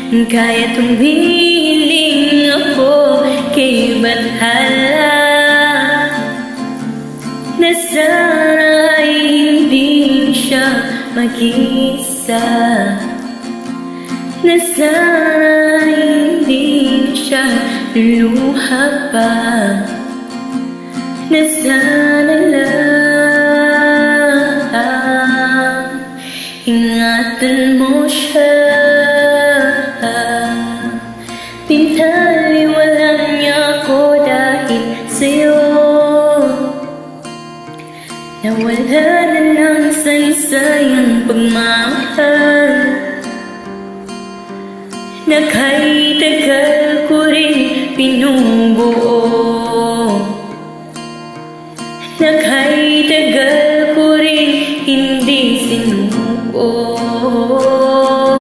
Kahit humiling ako kay bathala, na sana ay hindi siya mag-isa, na sana ay hindi siya luluha pa, na sana lang ingatan mo siya. Pinaliwalan niya ako dahil sa'yo, nawala na ng saysayang pagmamahal, na kahit tagal ko rin pinubuo, na kahit tagal ko rin hindi sinuko.